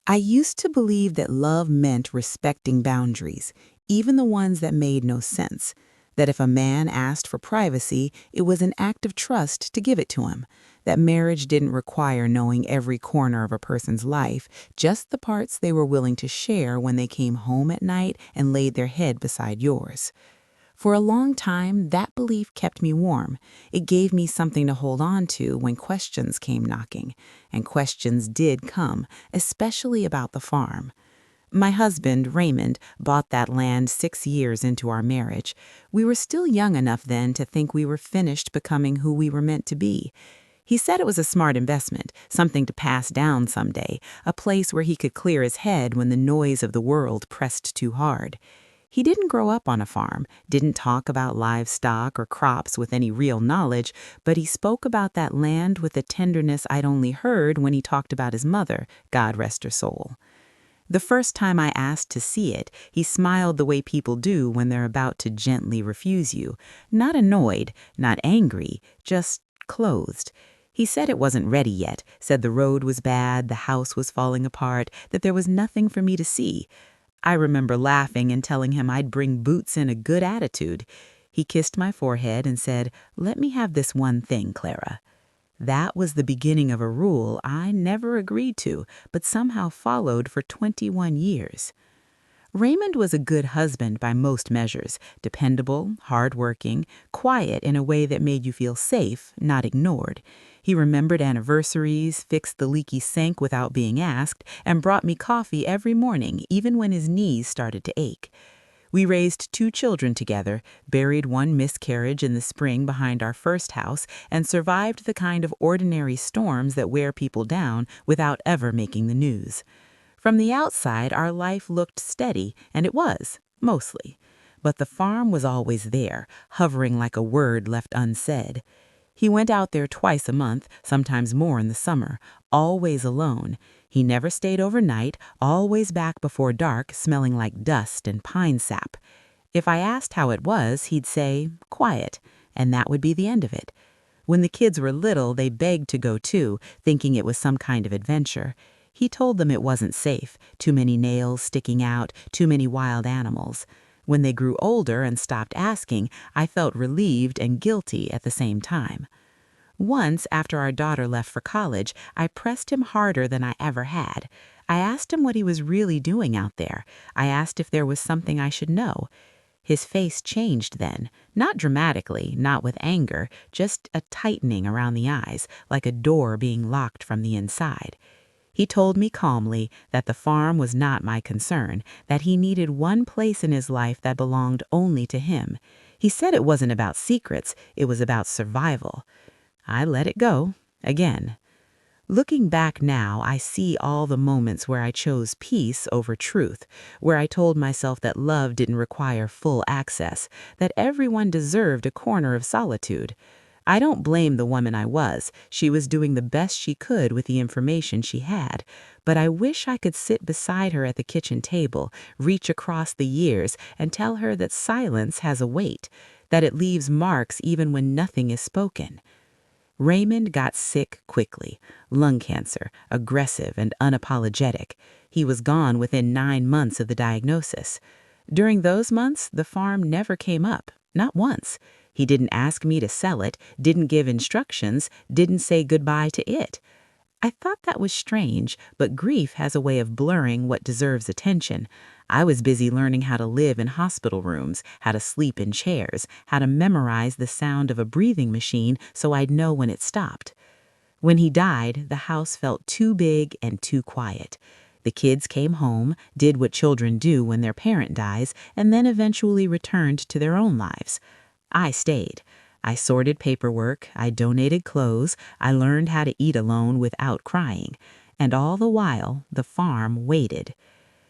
I used to believe that love meant respecting boundaries, even the ones that made no sense. That if a man asked for privacy, it was an act of trust to give it to him. That marriage didn't require knowing every corner of a person's life, just the parts they were willing to share when they came home at night and laid their head beside yours. For a long time, that belief kept me warm. It gave me something to hold on to when questions came knocking. And questions did come, especially about the farm. My husband, Raymond, bought that land 6 years into our marriage. We were still young enough then to think we were finished becoming who we were meant to be. He said it was a smart investment, something to pass down someday, a place where he could clear his head when the noise of the world pressed too hard. He didn't grow up on a farm, didn't talk about livestock or crops with any real knowledge, but he spoke about that land with a tenderness I'd only heard when he talked about his mother, God rest her soul. The first time I asked to see it, he smiled the way people do when they're about to gently refuse you. Not annoyed, not angry, just closed. He said it wasn't ready yet, said the road was bad, the house was falling apart, that there was nothing for me to see. I remember laughing and telling him I'd bring boots in a good attitude. He kissed my forehead and said, "Let me have this one thing, Clara." That was the beginning of a rule I never agreed to, but somehow followed for 21 years. Raymond was a good husband by most measures, dependable, hardworking, quiet in a way that made you feel safe, not ignored. He remembered anniversaries, fixed the leaky sink without being asked, and brought me coffee every morning, even when his knees started to ache. We raised 2 children together, buried one miscarriage in the spring behind our first house, and survived the kind of ordinary storms that wear people down without ever making the news. From the outside, our life looked steady, and it was, mostly. But the farm was always there, hovering like a word left unsaid. He went out there twice a month, sometimes more in the summer, always alone. He never stayed overnight, always back before dark, smelling like dust and pine sap. If I asked how it was, he'd say, "Quiet," and that would be the end of it. When the kids were little, they begged to go too, thinking it was some kind of adventure. He told them it wasn't safe, too many nails sticking out, too many wild animals. When they grew older and stopped asking, I felt relieved and guilty at the same time. Once, after our daughter left for college, I pressed him harder than I ever had. I asked him what he was really doing out there. I asked if there was something I should know. His face changed then, not dramatically, not with anger, just a tightening around the eyes, like a door being locked from the inside. He told me calmly that the farm was not my concern, that he needed one place in his life that belonged only to him. He said it wasn't about secrets, it was about survival. I let it go, again. Looking back now, I see all the moments where I chose peace over truth, where I told myself that love didn't require full access, that everyone deserved a corner of solitude. I don't blame the woman I was. She was doing the best she could with the information she had. But I wish I could sit beside her at the kitchen table, reach across the years, and tell her that silence has a weight, that it leaves marks even when nothing is spoken. Raymond got sick quickly. Lung cancer, aggressive and unapologetic. He was gone within 9 months of the diagnosis. During those months, the farm never came up, not once. He didn't ask me to sell it, didn't give instructions, didn't say goodbye to it. I thought that was strange, but grief has a way of blurring what deserves attention. I was busy learning how to live in hospital rooms, how to sleep in chairs, how to memorize the sound of a breathing machine so I'd know when it stopped. When he died, the house felt too big and too quiet. The kids came home, did what children do when their parent dies, and then eventually returned to their own lives. I stayed. I sorted paperwork, I donated clothes, I learned how to eat alone without crying. And all the while, the farm waited.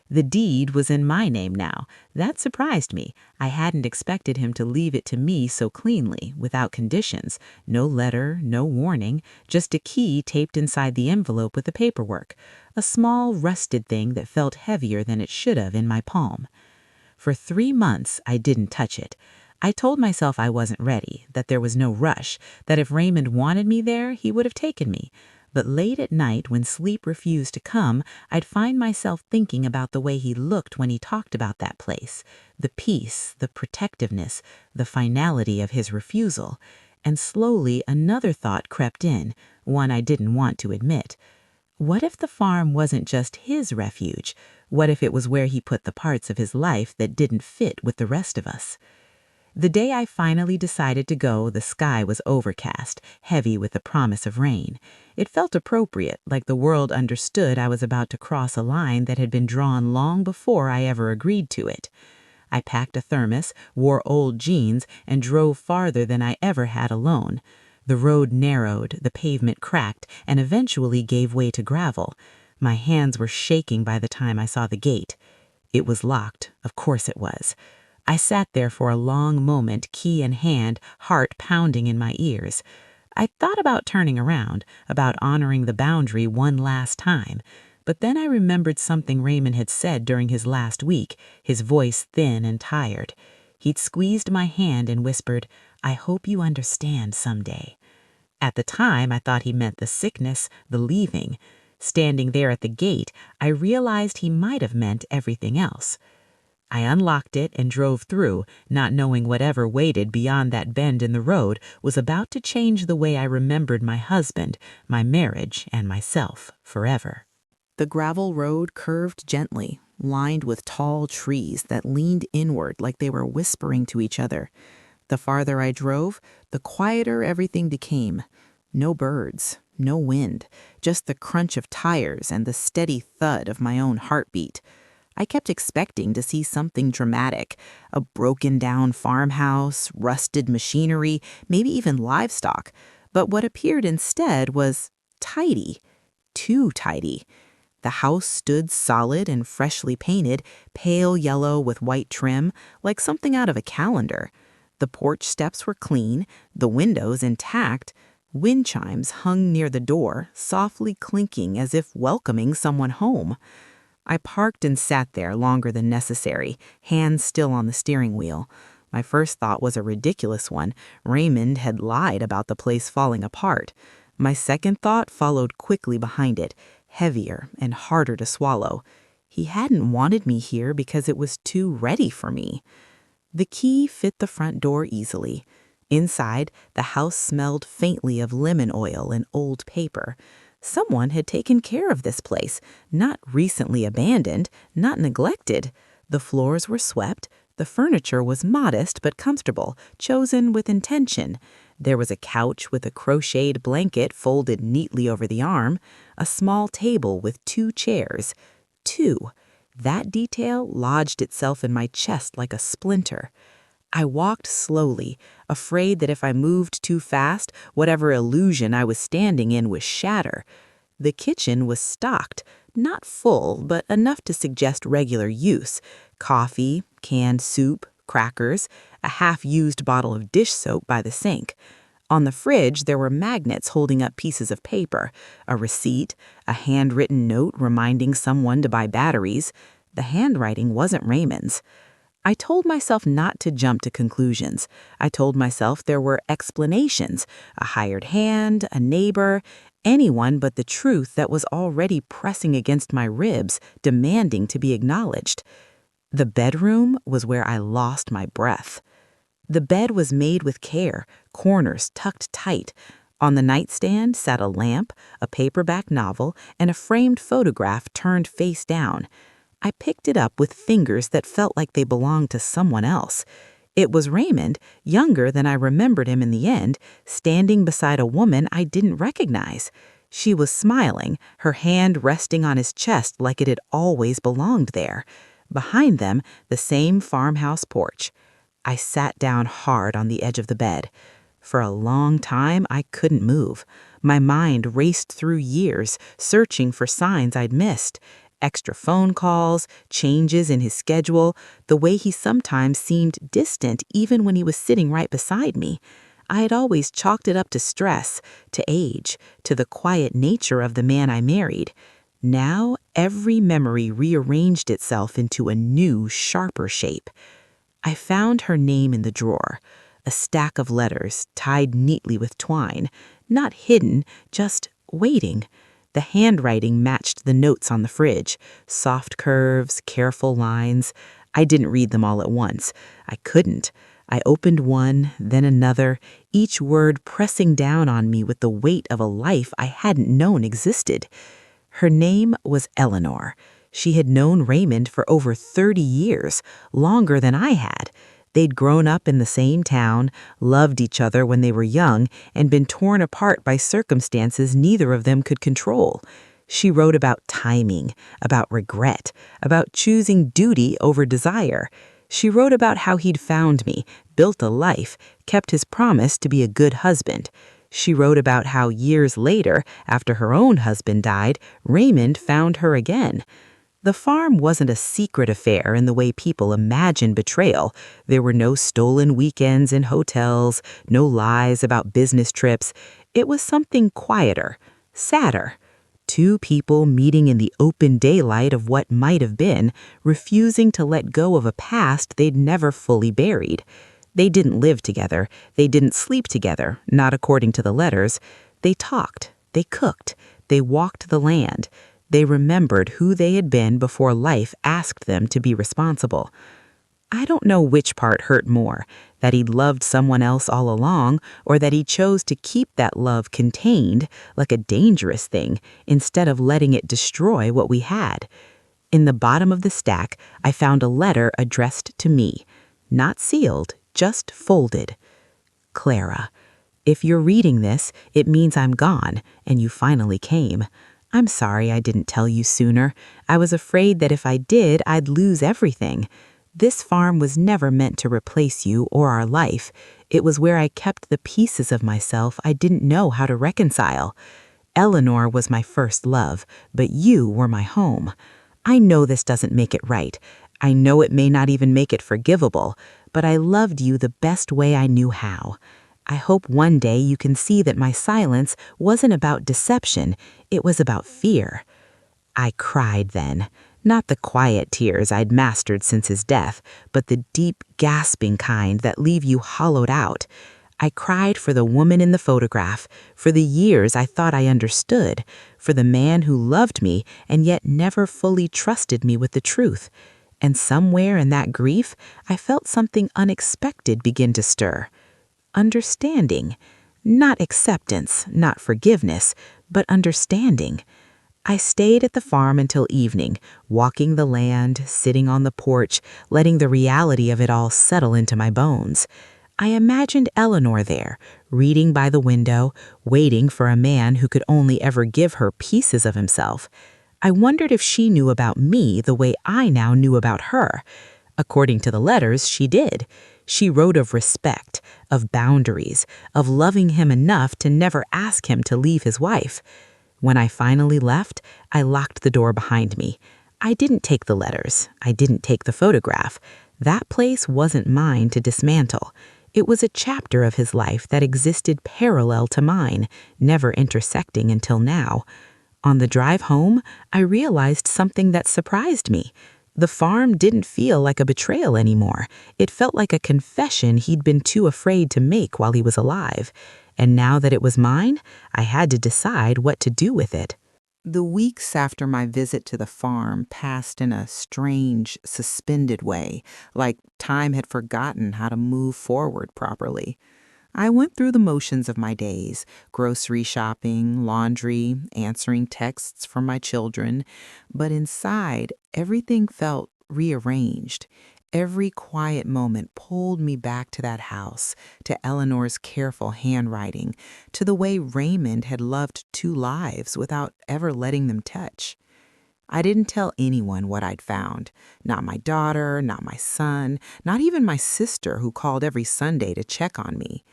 The deed was in my name now. That surprised me. I hadn't expected him to leave it to me so cleanly, without conditions. No letter, no warning, just a key taped inside the envelope with the paperwork. A small, rusted thing that felt heavier than it should have in my palm. For 3 months, I didn't touch it. I told myself I wasn't ready, that there was no rush, that if Raymond wanted me there, he would have taken me. But late at night, when sleep refused to come, I'd find myself thinking about the way he looked when he talked about that place, the peace, the protectiveness, the finality of his refusal. And slowly another thought crept in, one I didn't want to admit. What if the farm wasn't just his refuge? What if it was where he put the parts of his life that didn't fit with the rest of us? The day I finally decided to go, the sky was overcast, heavy with the promise of rain. It felt appropriate, like the world understood I was about to cross a line that had been drawn long before I ever agreed to it. I packed a thermos, wore old jeans, and drove farther than I ever had alone. The road narrowed, the pavement cracked, and eventually gave way to gravel. My hands were shaking by the time I saw the gate. It was locked, of course it was. I sat there for a long moment, key in hand, heart pounding in my ears. I thought about turning around, about honoring the boundary one last time. But then I remembered something Raymond had said during his last week, his voice thin and tired. He'd squeezed my hand and whispered, "I hope you understand someday." At the time, I thought he meant the sickness, the leaving. Standing there at the gate, I realized he might have meant everything else. I unlocked it and drove through, not knowing whatever waited beyond that bend in the road was about to change the way I remembered my husband, my marriage, and myself forever. The gravel road curved gently, lined with tall trees that leaned inward like they were whispering to each other. The farther I drove, the quieter everything became. No birds, no wind, just the crunch of tires and the steady thud of my own heartbeat. I kept expecting to see something dramatic, a broken-down farmhouse, rusted machinery, maybe even livestock. But what appeared instead was tidy, too tidy. The house stood solid and freshly painted, pale yellow with white trim, like something out of a calendar. The porch steps were clean, the windows intact. Wind chimes hung near the door, softly clinking as if welcoming someone home. I parked and sat there longer than necessary, hands still on the steering wheel. My first thought was a ridiculous one. Raymond had lied about the place falling apart. My second thought followed quickly behind it, heavier and harder to swallow. He hadn't wanted me here because it was too ready for me. The key fit the front door easily. Inside, the house smelled faintly of lemon oil and old paper. Someone had taken care of this place, not recently abandoned, not neglected. The floors were swept. The furniture was modest but comfortable, chosen with intention. There was a couch with a crocheted blanket folded neatly over the arm, a small table with 2 chairs. 2. That detail lodged itself in my chest like a splinter. I walked slowly, afraid that if I moved too fast, whatever illusion I was standing in would shatter. The kitchen was stocked, not full, but enough to suggest regular use. Coffee, canned soup, crackers, a half-used bottle of dish soap by the sink. On the fridge, there were magnets holding up pieces of paper, a receipt, a handwritten note reminding someone to buy batteries. The handwriting wasn't Raymond's. I told myself not to jump to conclusions. I told myself there were explanations, a hired hand, a neighbor, anyone but the truth that was already pressing against my ribs, demanding to be acknowledged. The bedroom was where I lost my breath. The bed was made with care, corners tucked tight. On the nightstand sat a lamp, a paperback novel, and a framed photograph turned face down. I picked it up with fingers that felt like they belonged to someone else. It was Raymond, younger than I remembered him in the end, standing beside a woman I didn't recognize. She was smiling, her hand resting on his chest like it had always belonged there. Behind them, the same farmhouse porch. I sat down hard on the edge of the bed. For a long time, I couldn't move. My mind raced through years, searching for signs I'd missed. Extra phone calls, changes in his schedule, the way he sometimes seemed distant even when he was sitting right beside me. I had always chalked it up to stress, to age, to the quiet nature of the man I married. Now, every memory rearranged itself into a new, sharper shape. I found her name in the drawer, a stack of letters tied neatly with twine, not hidden, just waiting. The handwriting matched the notes on the fridge, soft curves, careful lines. I didn't read them all at once. I couldn't. I opened one, then another, each word pressing down on me with the weight of a life I hadn't known existed. Her name was Eleanor. She had known Raymond for over 30 years, longer than I had. They'd grown up in the same town, loved each other when they were young, and been torn apart by circumstances neither of them could control. She wrote about timing, about regret, about choosing duty over desire. She wrote about how he'd found me, built a life, kept his promise to be a good husband. She wrote about how years later, after her own husband died, Raymond found her again. The farm wasn't a secret affair in the way people imagine betrayal. There were no stolen weekends in hotels, no lies about business trips. It was something quieter, sadder. Two people meeting in the open daylight of what might have been, refusing to let go of a past they'd never fully buried. They didn't live together. They didn't sleep together, not according to the letters. They talked. They cooked. They walked the land. They remembered who they had been before life asked them to be responsible. I don't know which part hurt more, that he'd loved someone else all along, or that he chose to keep that love contained, like a dangerous thing, instead of letting it destroy what we had. In the bottom of the stack, I found a letter addressed to me. Not sealed, just folded. Clara, if you're reading this, it means I'm gone, and you finally came. I'm sorry I didn't tell you sooner. I was afraid that if I did, I'd lose everything. This farm was never meant to replace you or our life. It was where I kept the pieces of myself I didn't know how to reconcile. Eleanor was my first love, but you were my home. I know this doesn't make it right. I know it may not even make it forgivable, but I loved you the best way I knew how. I hope one day you can see that my silence wasn't about deception, it was about fear. I cried then, not the quiet tears I'd mastered since his death, but the deep, gasping kind that leave you hollowed out. I cried for the woman in the photograph, for the years I thought I understood, for the man who loved me and yet never fully trusted me with the truth. And somewhere in that grief, I felt something unexpected begin to stir. Understanding. Not acceptance, not forgiveness, but understanding. I stayed at the farm until evening, walking the land, sitting on the porch, letting the reality of it all settle into my bones. I imagined Eleanor there, reading by the window, waiting for a man who could only ever give her pieces of himself. I wondered if she knew about me the way I now knew about her. According to the letters, she did. She wrote of respect, of boundaries, of loving him enough to never ask him to leave his wife. When I finally left, I locked the door behind me. I didn't take the letters. I didn't take the photograph. That place wasn't mine to dismantle. It was a chapter of his life that existed parallel to mine, never intersecting until now. On the drive home, I realized something that surprised me. The farm didn't feel like a betrayal anymore. It felt like a confession he'd been too afraid to make while he was alive. And now that it was mine, I had to decide what to do with it. The weeks after my visit to the farm passed in a strange, suspended way, like time had forgotten how to move forward properly. I went through the motions of my days, grocery shopping, laundry, answering texts from my children, but inside, everything felt rearranged. Every quiet moment pulled me back to that house, to Eleanor's careful handwriting, to the way Raymond had loved two lives without ever letting them touch. I didn't tell anyone what I'd found. Not my daughter, not my son, not even my sister who called every Sunday to check on me.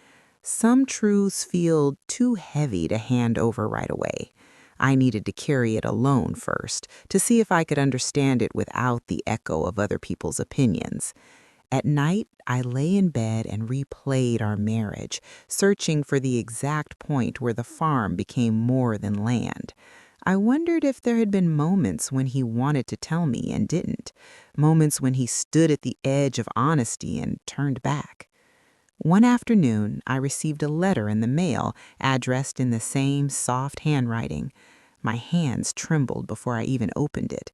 Some truths feel too heavy to hand over right away. I needed to carry it alone first, to see if I could understand it without the echo of other people's opinions. At night, I lay in bed and replayed our marriage, searching for the exact point where the farm became more than land. I wondered if there had been moments when he wanted to tell me and didn't, moments when he stood at the edge of honesty and turned back. One afternoon, I received a letter in the mail addressed in the same soft handwriting. My hands trembled before I even opened it.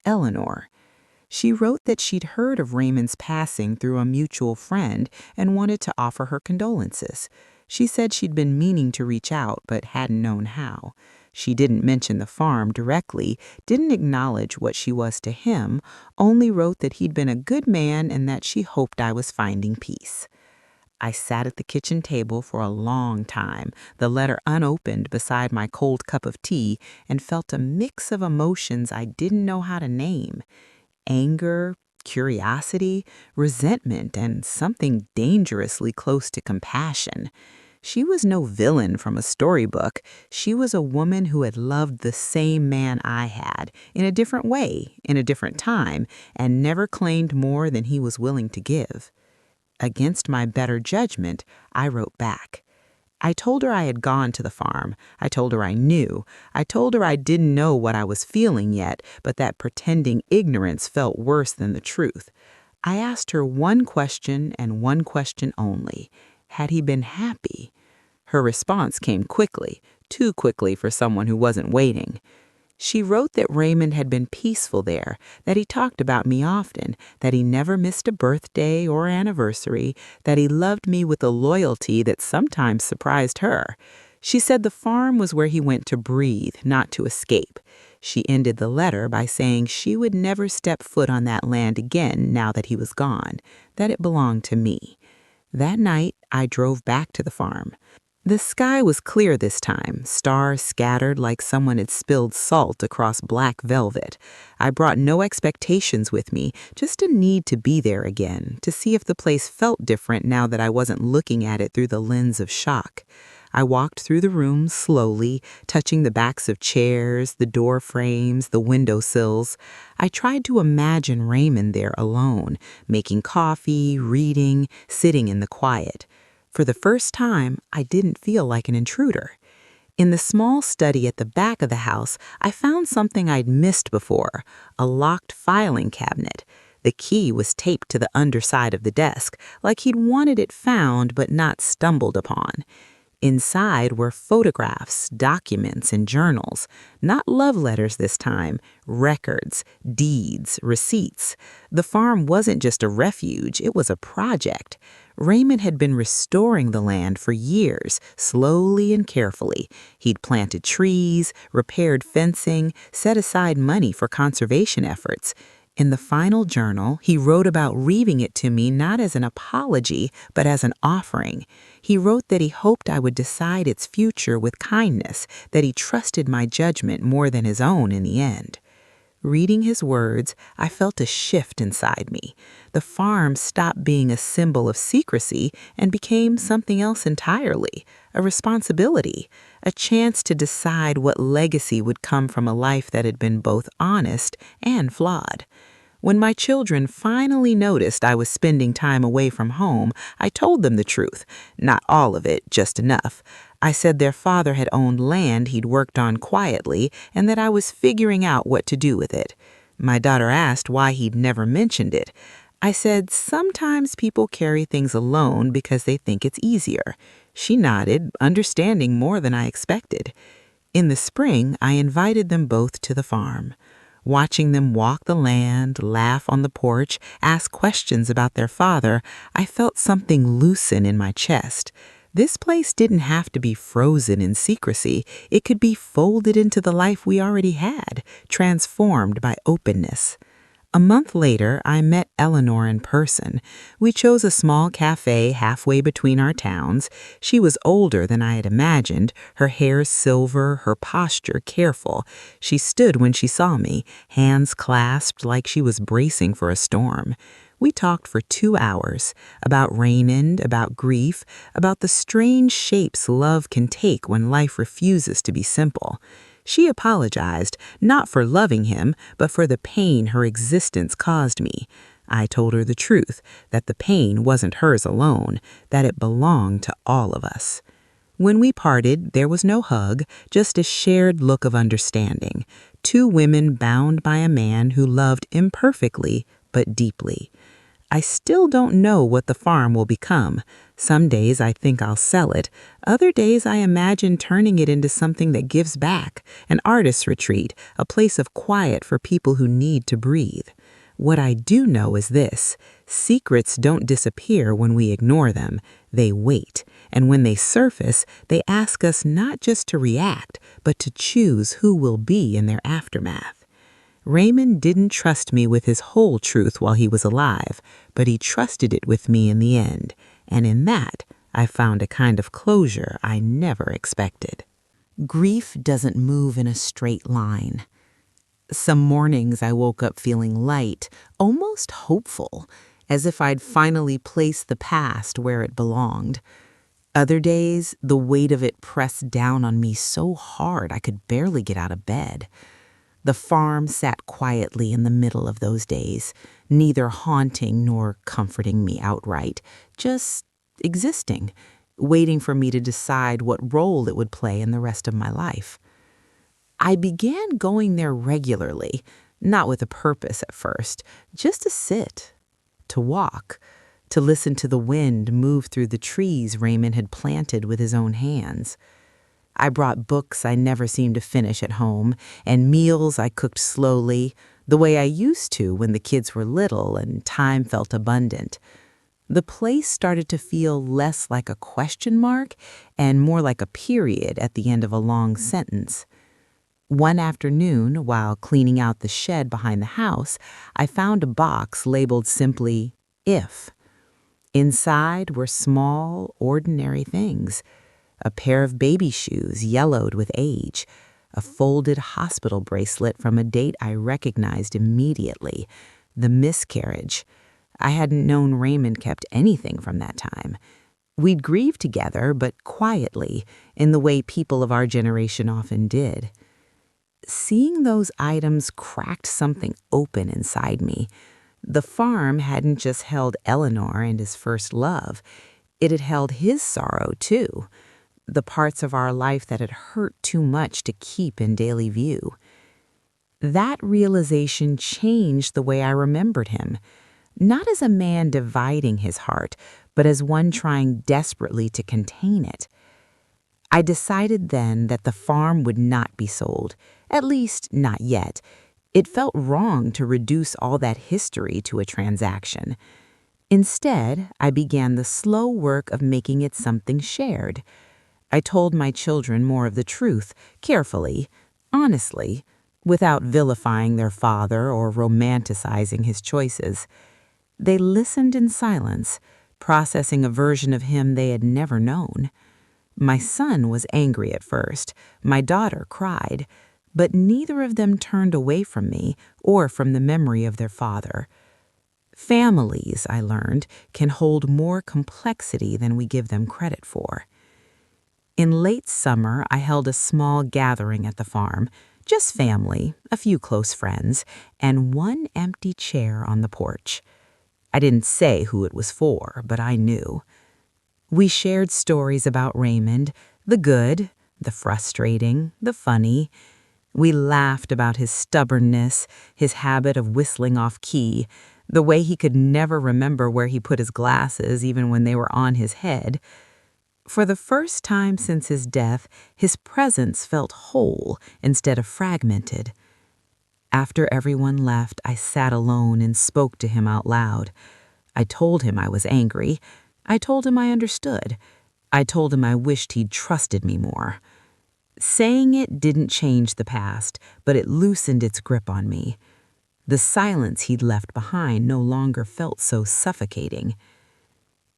Eleanor. She wrote that she'd heard of Raymond's passing through a mutual friend and wanted to offer her condolences. She said she'd been meaning to reach out but hadn't known how. She didn't mention the farm directly, didn't acknowledge what she was to him, only wrote that he'd been a good man and that she hoped I was finding peace. I sat at the kitchen table for a long time, the letter unopened beside my cold cup of tea, and felt a mix of emotions I didn't know how to name. Anger, curiosity, resentment, and something dangerously close to compassion. She was no villain from a storybook. She was a woman who had loved the same man I had, in a different way, in a different time, and never claimed more than he was willing to give. Against my better judgment, I wrote back. I told her I had gone to the farm. I told her I knew. I told her I didn't know what I was feeling yet, but that pretending ignorance felt worse than the truth. I asked her one question and one question only. Had he been happy? Her response came quickly, too quickly for someone who wasn't waiting. She wrote that Raymond had been peaceful there, that he talked about me often, that he never missed a birthday or anniversary, that he loved me with a loyalty that sometimes surprised her. She said the farm was where he went to breathe, not to escape. She ended the letter by saying she would never step foot on that land again now that he was gone, that it belonged to me. That night, I drove back to the farm. The sky was clear this time, stars scattered like someone had spilled salt across black velvet. I brought no expectations with me, just a need to be there again, to see if the place felt different now that I wasn't looking at it through the lens of shock. I walked through the room slowly, touching the backs of chairs, the door frames, the window sills. I tried to imagine Raymond there alone, making coffee, reading, sitting in the quiet. For the first time, I didn't feel like an intruder. In the small study at the back of the house, I found something I'd missed before, a locked filing cabinet. The key was taped to the underside of the desk, like he'd wanted it found but not stumbled upon. Inside were photographs, documents, and journals. Not love letters this time, records, deeds, receipts. The farm wasn't just a refuge, it was a project. Raymond had been restoring the land for years, slowly and carefully. He'd planted trees, repaired fencing, set aside money for conservation efforts. In the final journal, he wrote about leaving it to me not as an apology, but as an offering. He wrote that he hoped I would decide its future with kindness, that he trusted my judgment more than his own in the end. Reading his words, I felt a shift inside me. The farm stopped being a symbol of secrecy and became something else entirely, a responsibility, a chance to decide what legacy would come from a life that had been both honest and flawed. When my children finally noticed I was spending time away from home, I told them the truth. Not all of it, just enough. I said their father had owned land he'd worked on quietly and that I was figuring out what to do with it. My daughter asked why he'd never mentioned it. I said sometimes people carry things alone because they think it's easier. She nodded, understanding more than I expected. In the spring, I invited them both to the farm. Watching them walk the land, laugh on the porch, ask questions about their father, I felt something loosen in my chest. This place didn't have to be frozen in secrecy. It could be folded into the life we already had, transformed by openness. A month later, I met Eleanor in person. We chose a small cafe halfway between our towns. She was older than I had imagined, her hair silver, her posture careful. She stood when she saw me, hands clasped like she was bracing for a storm. We talked for 2 hours, about Raymond, about grief, about the strange shapes love can take when life refuses to be simple. She apologized, not for loving him, but for the pain her existence caused me. I told her the truth, that the pain wasn't hers alone, that it belonged to all of us. When we parted, there was no hug, just a shared look of understanding. 2 women bound by a man who loved imperfectly but deeply. I still don't know what the farm will become. Some days I think I'll sell it. Other days I imagine turning it into something that gives back, an artist's retreat, a place of quiet for people who need to breathe. What I do know is this: secrets don't disappear when we ignore them. They wait. And when they surface, they ask us not just to react, but to choose who will be in their aftermath. Raymond didn't trust me with his whole truth while he was alive, but he trusted it with me in the end. And in that, I found a kind of closure I never expected. Grief doesn't move in a straight line. Some mornings I woke up feeling light, almost hopeful, as if I'd finally placed the past where it belonged. Other days, the weight of it pressed down on me so hard I could barely get out of bed. The farm sat quietly in the middle of those days, neither haunting nor comforting me outright, just existing, waiting for me to decide what role it would play in the rest of my life. I began going there regularly, not with a purpose at first, just to sit, to walk, to listen to the wind move through the trees Raymond had planted with his own hands. I brought books I never seemed to finish at home, and meals I cooked slowly, the way I used to when the kids were little and time felt abundant. The place started to feel less like a question mark and more like a period at the end of a long sentence. One afternoon, while cleaning out the shed behind the house, I found a box labeled simply, "If." Inside were small, ordinary things: a pair of baby shoes yellowed with age, a folded hospital bracelet from a date I recognized immediately, the miscarriage. I hadn't known Raymond kept anything from that time. We'd grieved together, but quietly, in the way people of our generation often did. Seeing those items cracked something open inside me. The farm hadn't just held Eleanor and his first love. It had held his sorrow, too. The parts of our life that had hurt too much to keep in daily view. That realization changed the way I remembered him, not as a man dividing his heart, but as one trying desperately to contain it. I decided then that the farm would not be sold, at least not yet. It felt wrong to reduce all that history to a transaction. Instead, I began the slow work of making it something shared. I told my children more of the truth, carefully, honestly, without vilifying their father or romanticizing his choices. They listened in silence, processing a version of him they had never known. My son was angry at first. My daughter cried. But neither of them turned away from me or from the memory of their father. Families, I learned, can hold more complexity than we give them credit for. In late summer, I held a small gathering at the farm, just family, a few close friends, and one empty chair on the porch. I didn't say who it was for, but I knew. We shared stories about Raymond, the good, the frustrating, the funny. We laughed about his stubbornness, his habit of whistling off key, the way he could never remember where he put his glasses even when they were on his head. For the first time since his death, his presence felt whole instead of fragmented. After everyone left, I sat alone and spoke to him out loud. I told him I was angry. I told him I understood. I told him I wished he'd trusted me more. Saying it didn't change the past, but it loosened its grip on me. The silence he'd left behind no longer felt so suffocating.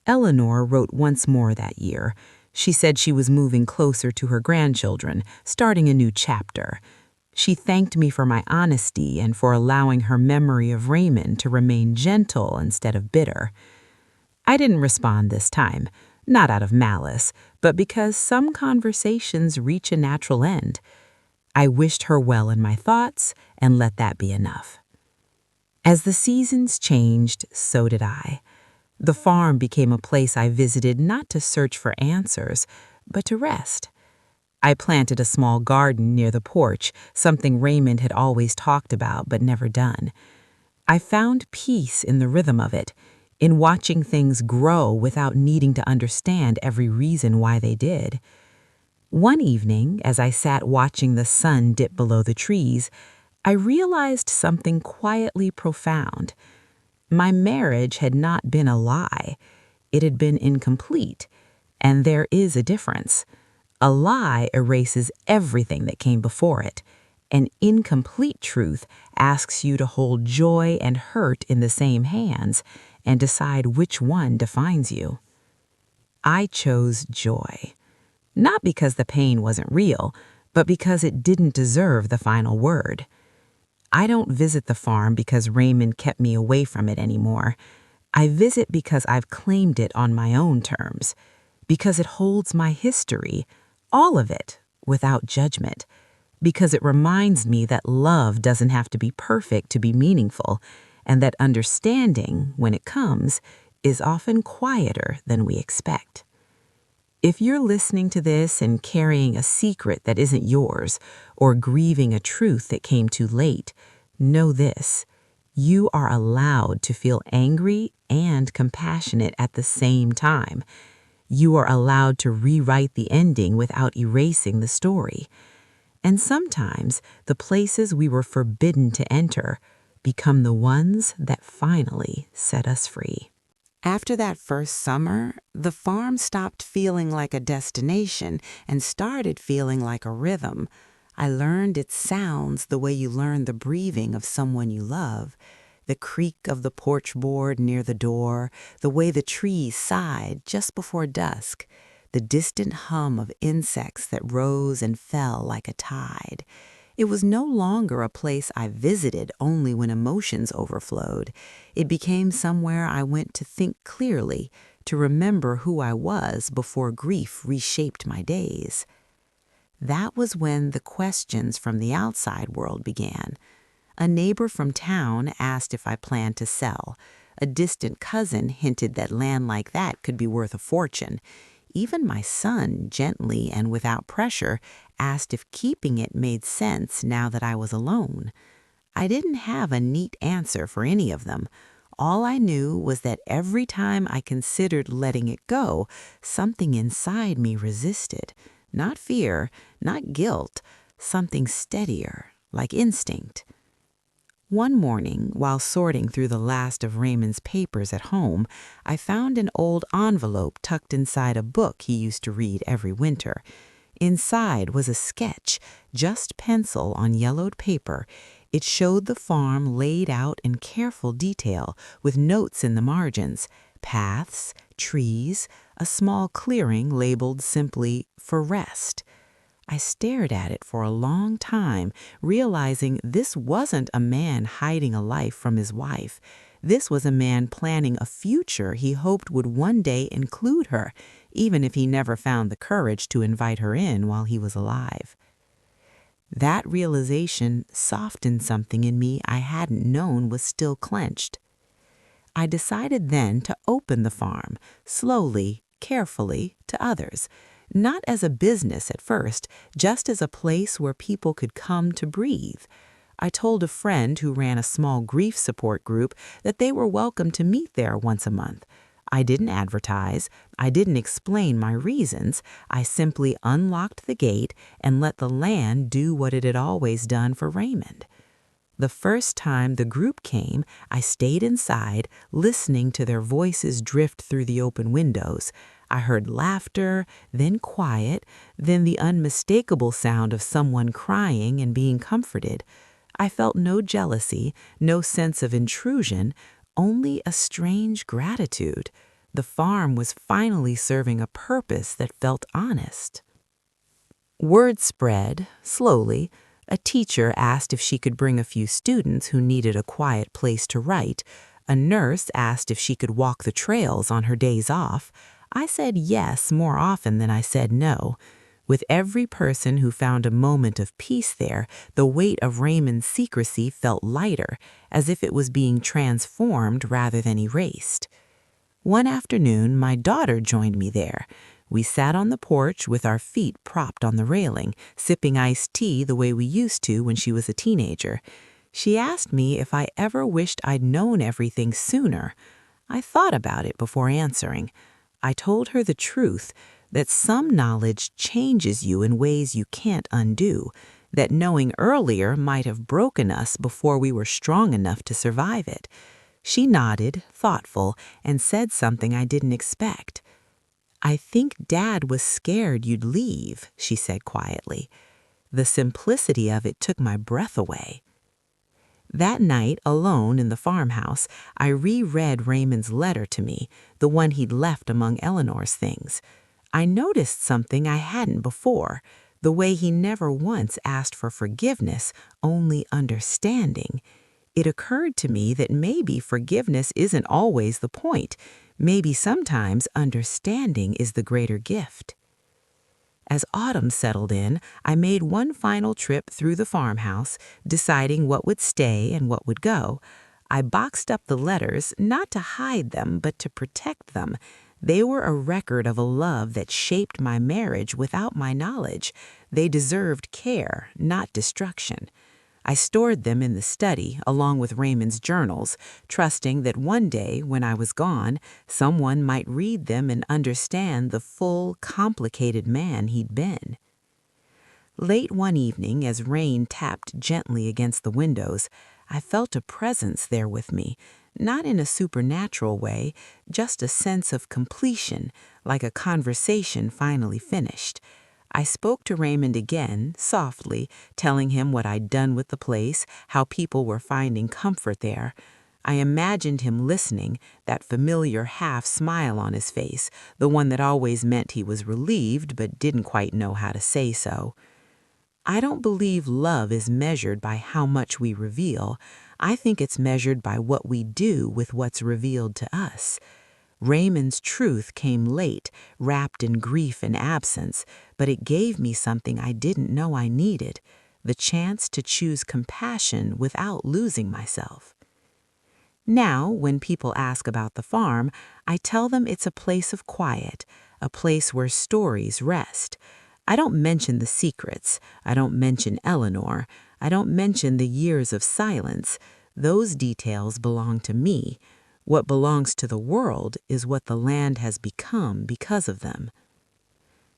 Eleanor wrote once more that year. She said she was moving closer to her grandchildren, starting a new chapter. She thanked me for my honesty and for allowing her memory of Raymond to remain gentle instead of bitter. I didn't respond this time. Not out of malice, but because some conversations reach a natural end. I wished her well in my thoughts and let that be enough. As the seasons changed, so did I. The farm became a place I visited not to search for answers, but to rest. I planted a small garden near the porch, something Raymond had always talked about but never done. I found peace in the rhythm of it, in watching things grow without needing to understand every reason why they did. One evening, as I sat watching the sun dip below the trees, I realized something quietly profound. My marriage had not been a lie. It had been incomplete, and there is a difference. A lie erases everything that came before it. An incomplete truth asks you to hold joy and hurt in the same hands and decide which one defines you. I chose joy. Not because the pain wasn't real, but because it didn't deserve the final word. I don't visit the farm because Raymond kept me away from it anymore. I visit because I've claimed it on my own terms, because it holds my history, all of it, without judgment, because it reminds me that love doesn't have to be perfect to be meaningful, and that understanding, when it comes, is often quieter than we expect. If you're listening to this and carrying a secret that isn't yours, or grieving a truth that came too late, know this: you are allowed to feel angry and compassionate at the same time. You are allowed to rewrite the ending without erasing the story. And sometimes the places we were forbidden to enter become the ones that finally set us free. After that first summer, the farm stopped feeling like a destination and started feeling like a rhythm. I learned its sounds the way you learn the breathing of someone you love. The creak of the porch board near the door, the way the trees sighed just before dusk, the distant hum of insects that rose and fell like a tide. It was no longer a place I visited only when emotions overflowed. It became somewhere I went to think clearly, to remember who I was before grief reshaped my days. That was when the questions from the outside world began. A neighbor from town asked if I planned to sell. A distant cousin hinted that land like that could be worth a fortune. Even my son, gently and without pressure, asked if keeping it made sense now that I was alone. I didn't have a neat answer for any of them. All I knew was that every time I considered letting it go, something inside me resisted. Not fear, not guilt, something steadier, like instinct. One morning, while sorting through the last of Raymond's papers at home, I found an old envelope tucked inside a book he used to read every winter. Inside was a sketch, just pencil on yellowed paper. It showed the farm laid out in careful detail, with notes in the margins, paths, trees, a small clearing labeled simply "for rest." I stared at it for a long time, realizing this wasn't a man hiding a life from his wife. This was a man planning a future he hoped would one day include her, even if he never found the courage to invite her in while he was alive. That realization softened something in me I hadn't known was still clenched. I decided then to open the farm, slowly, carefully, to others. Not as a business at first, just as a place where people could come to breathe. I told a friend who ran a small grief support group that they were welcome to meet there once a month. I didn't advertise. I didn't explain my reasons. I simply unlocked the gate and let the land do what it had always done for Raymond. The first time the group came, I stayed inside, listening to their voices drift through the open windows. I heard laughter, then quiet, then the unmistakable sound of someone crying and being comforted. I felt no jealousy, no sense of intrusion, only a strange gratitude. The farm was finally serving a purpose that felt honest. Word spread, slowly. A teacher asked if she could bring a few students who needed a quiet place to write. A nurse asked if she could walk the trails on her days off. I said yes more often than I said no. With every person who found a moment of peace there, the weight of Raymond's secrecy felt lighter, as if it was being transformed rather than erased. One afternoon, my daughter joined me there. We sat on the porch with our feet propped on the railing, sipping iced tea the way we used to when she was a teenager. She asked me if I ever wished I'd known everything sooner. I thought about it before answering. I told her the truth, that some knowledge changes you in ways you can't undo, that knowing earlier might have broken us before we were strong enough to survive it. She nodded, thoughtful, and said something I didn't expect. "I think Dad was scared you'd leave," she said quietly. The simplicity of it took my breath away. That night, alone in the farmhouse, I reread Raymond's letter to me, the one he'd left among Eleanor's things. I noticed something I hadn't before, the way he never once asked for forgiveness, only understanding. It occurred to me that maybe forgiveness isn't always the point. Maybe sometimes understanding is the greater gift. As autumn settled in, I made one final trip through the farmhouse, deciding what would stay and what would go. I boxed up the letters, not to hide them, but to protect them. They were a record of a love that shaped my marriage without my knowledge. They deserved care, not destruction. I stored them in the study, along with Raymond's journals, trusting that one day, when I was gone, someone might read them and understand the full, complicated man he'd been. Late one evening, as rain tapped gently against the windows, I felt a presence there with me, not in a supernatural way, just a sense of completion, like a conversation finally finished. I spoke to Raymond again, softly, telling him what I'd done with the place, how people were finding comfort there. I imagined him listening, that familiar half-smile on his face, the one that always meant he was relieved but didn't quite know how to say so. I don't believe love is measured by how much we reveal. I think it's measured by what we do with what's revealed to us. Raymond's truth came late, wrapped in grief and absence, but it gave me something I didn't know I needed, the chance to choose compassion without losing myself. Now, when people ask about the farm, I tell them it's a place of quiet, a place where stories rest. I don't mention the secrets. I don't mention Eleanor. I don't mention the years of silence. Those details belong to me. What belongs to the world is what the land has become because of them.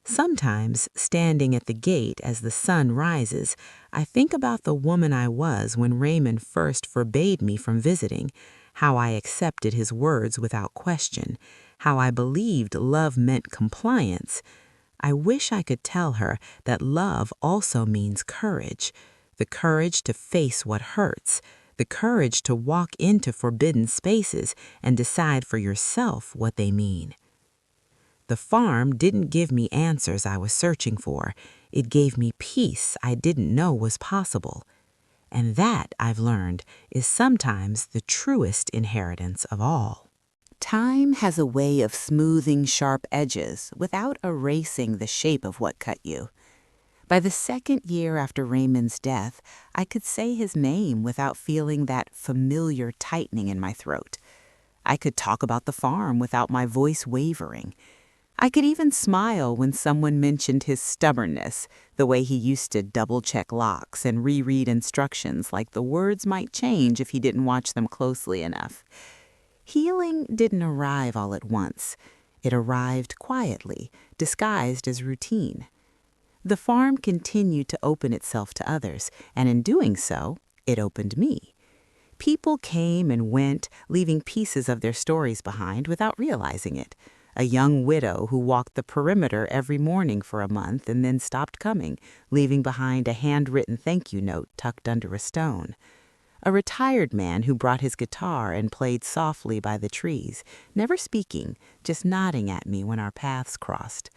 Sometimes, standing at the gate as the sun rises, I think about the woman I was when Raymond first forbade me from visiting, how I accepted his words without question, how I believed love meant compliance. I wish I could tell her that love also means courage, the courage to face what hurts, the courage to walk into forbidden spaces and decide for yourself what they mean. The farm didn't give me answers I was searching for. It gave me peace I didn't know was possible. And that, I've learned, is sometimes the truest inheritance of all. Time has a way of smoothing sharp edges without erasing the shape of what cut you. By the second year after Raymond's death, I could say his name without feeling that familiar tightening in my throat. I could talk about the farm without my voice wavering. I could even smile when someone mentioned his stubbornness, the way he used to double-check locks and reread instructions like the words might change if he didn't watch them closely enough. Healing didn't arrive all at once. It arrived quietly, disguised as routine. The farm continued to open itself to others, and in doing so, it opened me. People came and went, leaving pieces of their stories behind without realizing it. A young widow who walked the perimeter every morning for a month and then stopped coming, leaving behind a handwritten thank you note tucked under a stone. A retired man who brought his guitar and played softly by the trees, never speaking, just nodding at me when our paths crossed.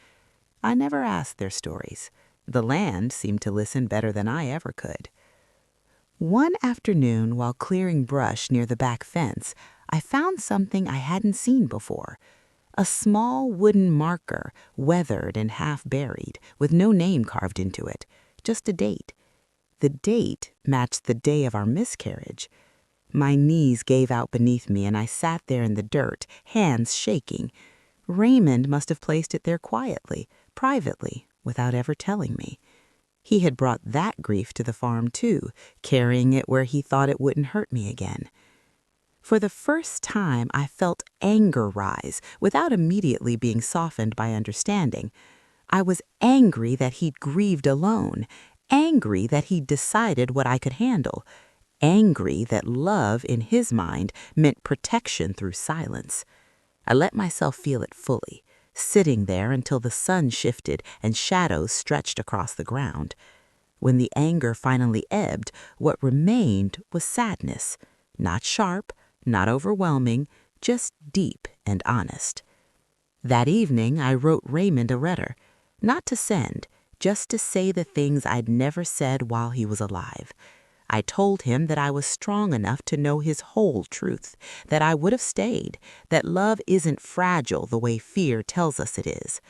I never asked their stories. The land seemed to listen better than I ever could. One afternoon, while clearing brush near the back fence, I found something I hadn't seen before. A small wooden marker, weathered and half-buried, with no name carved into it, just a date. The date matched the day of our miscarriage. My knees gave out beneath me, and I sat there in the dirt, hands shaking. Raymond must have placed it there quietly, privately, without ever telling me. He had brought that grief to the farm, too, carrying it where he thought it wouldn't hurt me again. For the first time, I felt anger rise without immediately being softened by understanding. I was angry that he'd grieved alone, angry that he'd decided what I could handle, angry that love, in his mind, meant protection through silence. I let myself feel it fully, sitting there until the sun shifted and shadows stretched across the ground. When the anger finally ebbed, what remained was sadness, not sharp, not overwhelming, just deep and honest. That evening, I wrote Raymond a letter, not to send, just to say the things I'd never said while he was alive. I told him that I was strong enough to know his whole truth, that I would have stayed, that love isn't fragile the way fear tells us it is.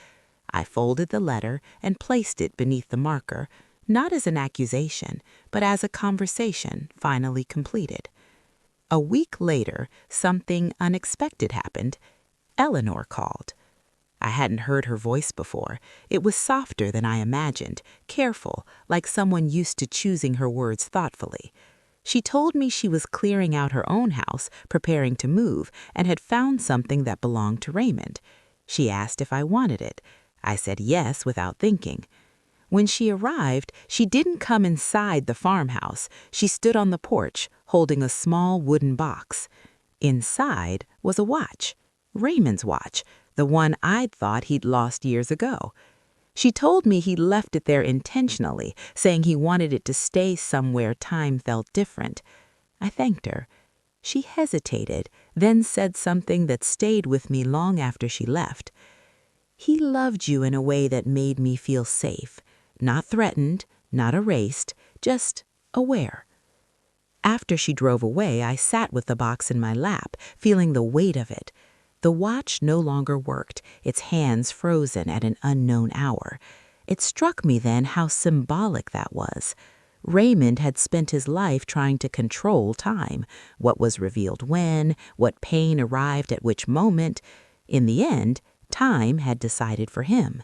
I folded the letter and placed it beneath the marker, not as an accusation, but as a conversation finally completed. A week later, something unexpected happened. Eleanor called. I hadn't heard her voice before. It was softer than I imagined, careful, like someone used to choosing her words thoughtfully. She told me she was clearing out her own house, preparing to move, and had found something that belonged to Raymond. She asked if I wanted it. I said yes without thinking. When she arrived, she didn't come inside the farmhouse. She stood on the porch, holding a small wooden box. Inside was a watch, Raymond's watch, the one I'd thought he'd lost years ago. She told me he left it there intentionally, saying he wanted it to stay somewhere time felt different. I thanked her. She hesitated, then said something that stayed with me long after she left. He loved you in a way that made me feel safe, not threatened, not erased, just aware. After she drove away, I sat with the box in my lap, feeling the weight of it. The watch no longer worked, its hands frozen at an unknown hour. It struck me then how symbolic that was. Raymond had spent his life trying to control time, what was revealed when, what pain arrived at which moment. In the end, time had decided for him.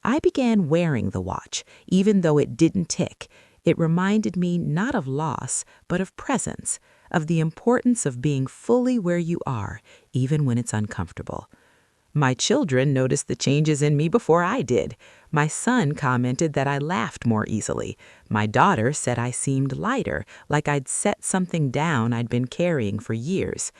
I began wearing the watch, even though it didn't tick. It reminded me not of loss, but of presence, of the importance of being fully where you are, even when it's uncomfortable. My children noticed the changes in me before I did. My son commented that I laughed more easily. My daughter said I seemed lighter, like I'd set something down I'd been carrying for years.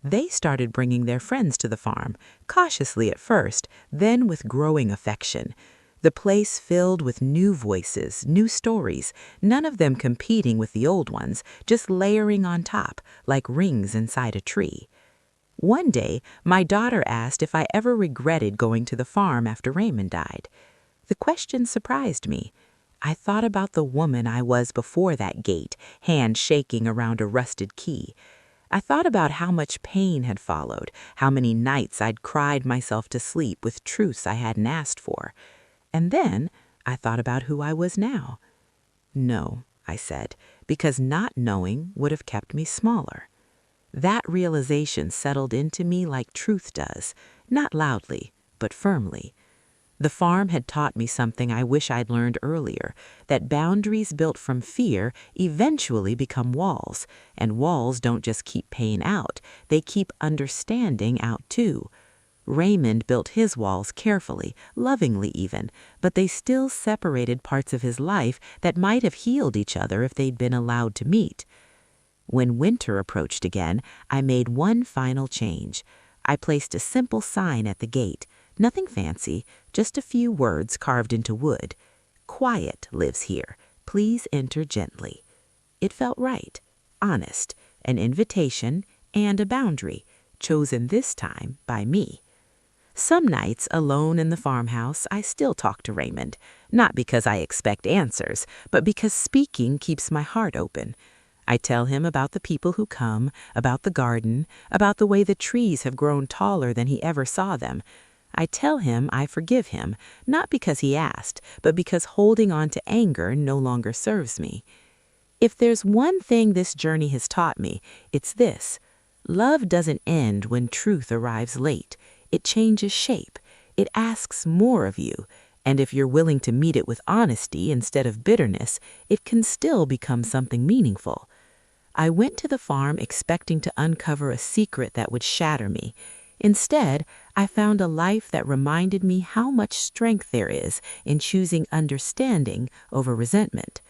They started bringing their friends to the farm, cautiously at first, then with growing affection. The place filled with new voices, new stories, none of them competing with the old ones, just layering on top, like rings inside a tree. One day, my daughter asked if I ever regretted going to the farm after Raymond died. The question surprised me. I thought about the woman I was before that gate, hand shaking around a rusted key. I thought about how much pain had followed, how many nights I'd cried myself to sleep with truths I hadn't asked for. And then I thought about who I was now. No, I said, because not knowing would have kept me smaller. That realization settled into me like truth does, not loudly, but firmly. The farm had taught me something I wish I'd learned earlier, that boundaries built from fear eventually become walls, and walls don't just keep pain out, they keep understanding out too. Raymond built his walls carefully, lovingly even, but they still separated parts of his life that might have healed each other if they'd been allowed to meet. When winter approached again, I made one final change. I placed a simple sign at the gate, nothing fancy, just a few words carved into wood. Quiet lives here. Please enter gently. It felt right, honest, an invitation and a boundary, chosen this time by me. Some nights, alone in the farmhouse, I still talk to Raymond, not because I expect answers, but because speaking keeps my heart open. I tell him about the people who come, about the garden, about the way the trees have grown taller than he ever saw them. I tell him I forgive him, not because he asked, but because holding on to anger no longer serves me. If there's one thing this journey has taught me, it's this. Love doesn't end when truth arrives late. It changes shape. It asks more of you. And if you're willing to meet it with honesty instead of bitterness, it can still become something meaningful. I went to the farm expecting to uncover a secret that would shatter me. Instead, I found a life that reminded me how much strength there is in choosing understanding over resentment.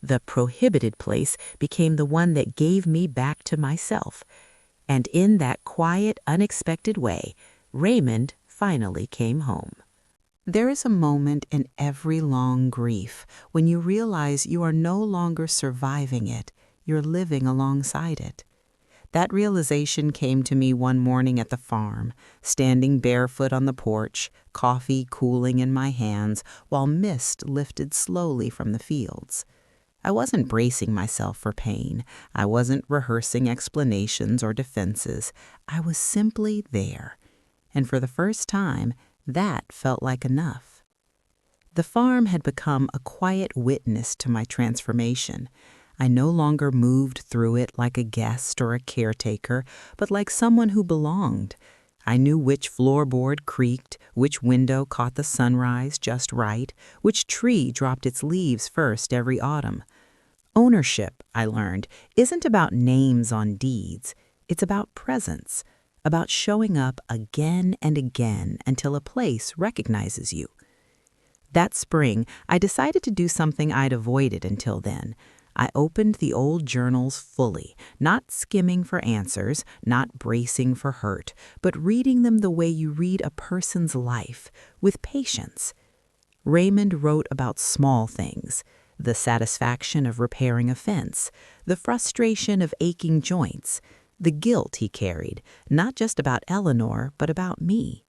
The prohibited place became the one that gave me back to myself. And in that quiet, unexpected way, Raymond finally came home. There is a moment in every long grief when you realize you are no longer surviving it, you're living alongside it. That realization came to me one morning at the farm, standing barefoot on the porch, coffee cooling in my hands while mist lifted slowly from the fields. I wasn't bracing myself for pain. I wasn't rehearsing explanations or defenses. I was simply there. And for the first time, that felt like enough. The farm had become a quiet witness to my transformation. I no longer moved through it like a guest or a caretaker, but like someone who belonged. I knew which floorboard creaked, which window caught the sunrise just right, which tree dropped its leaves first every autumn. Ownership, I learned, isn't about names on deeds. It's about presence, about showing up again and again until a place recognizes you. That spring, I decided to do something I'd avoided until then. I opened the old journals fully, not skimming for answers, not bracing for hurt, but reading them the way you read a person's life, with patience. Raymond wrote about small things: the satisfaction of repairing a fence, the frustration of aching joints, the guilt he carried, not just about Eleanor, but about me.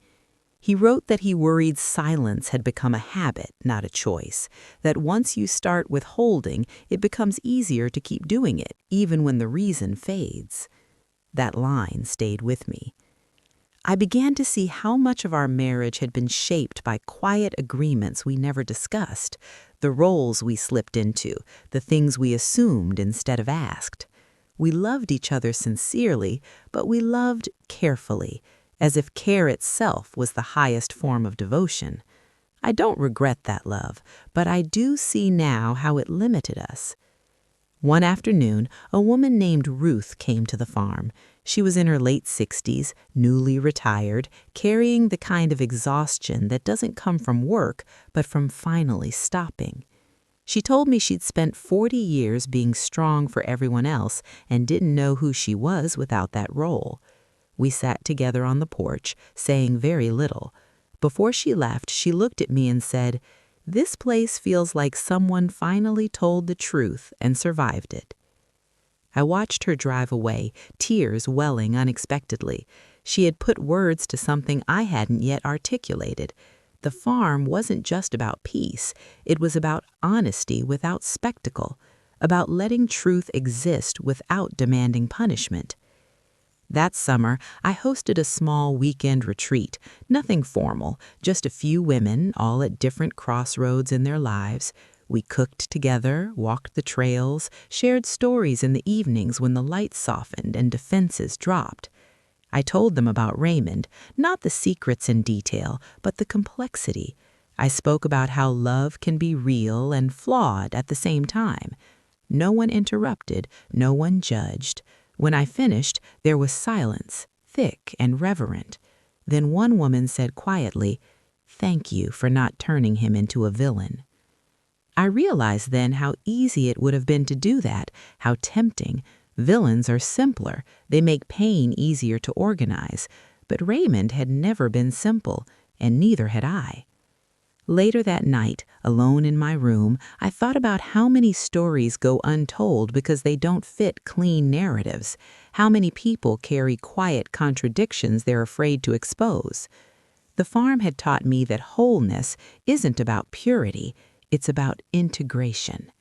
He wrote that he worried silence had become a habit, not a choice, that once you start withholding, it becomes easier to keep doing it, even when the reason fades. That line stayed with me. I began to see how much of our marriage had been shaped by quiet agreements we never discussed, the roles we slipped into, the things we assumed instead of asked. We loved each other sincerely, but we loved carefully, as if care itself was the highest form of devotion. I don't regret that love, but I do see now how it limited us. One afternoon, a woman named Ruth came to the farm. She was in her late 60s, newly retired, carrying the kind of exhaustion that doesn't come from work, but from finally stopping. She told me she'd spent 40 years being strong for everyone else and didn't know who she was without that role. We sat together on the porch, saying very little. Before she left, she looked at me and said, "This place feels like someone finally told the truth and survived it." I watched her drive away, tears welling unexpectedly. She had put words to something I hadn't yet articulated. The farm wasn't just about peace. It was about honesty without spectacle, about letting truth exist without demanding punishment. That summer, I hosted a small weekend retreat, nothing formal, just a few women, all at different crossroads in their lives. We cooked together, walked the trails, shared stories in the evenings when the lights softened and defenses dropped. I told them about Raymond, not the secrets in detail, but the complexity. I spoke about how love can be real and flawed at the same time. No one interrupted, no one judged. When I finished, there was silence, thick and reverent. Then one woman said quietly, "Thank you for not turning him into a villain." I realized then how easy it would have been to do that, how tempting. Villains are simpler. They make pain easier to organize. But Raymond had never been simple, and neither had I. Later that night, alone in my room, I thought about how many stories go untold because they don't fit clean narratives, how many people carry quiet contradictions they're afraid to expose. The farm had taught me that wholeness isn't about purity, it's about integration.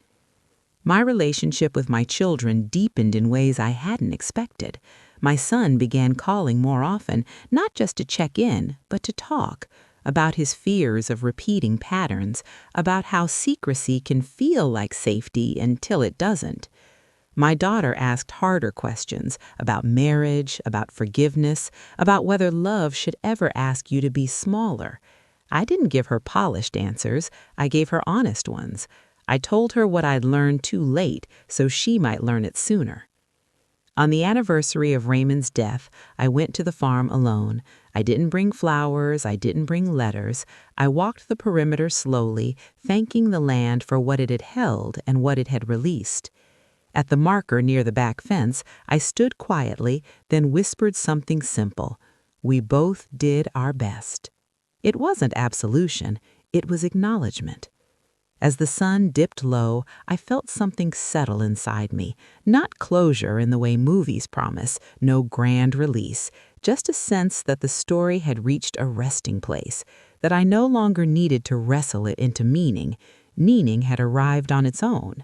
My relationship with my children deepened in ways I hadn't expected. My son began calling more often, not just to check in, but to talk, about his fears of repeating patterns, about how secrecy can feel like safety until it doesn't. My daughter asked harder questions about marriage, about forgiveness, about whether love should ever ask you to be smaller. I didn't give her polished answers. I gave her honest ones. I told her what I'd learned too late so she might learn it sooner. On the anniversary of Raymond's death, I went to the farm alone. I didn't bring flowers, I didn't bring letters. I walked the perimeter slowly, thanking the land for what it had held and what it had released. At the marker near the back fence, I stood quietly, then whispered something simple. We both did our best. It wasn't absolution, it was acknowledgement. As the sun dipped low, I felt something settle inside me. Not closure in the way movies promise, no grand release, just a sense that the story had reached a resting place, that I no longer needed to wrestle it into meaning. Meaning had arrived on its own.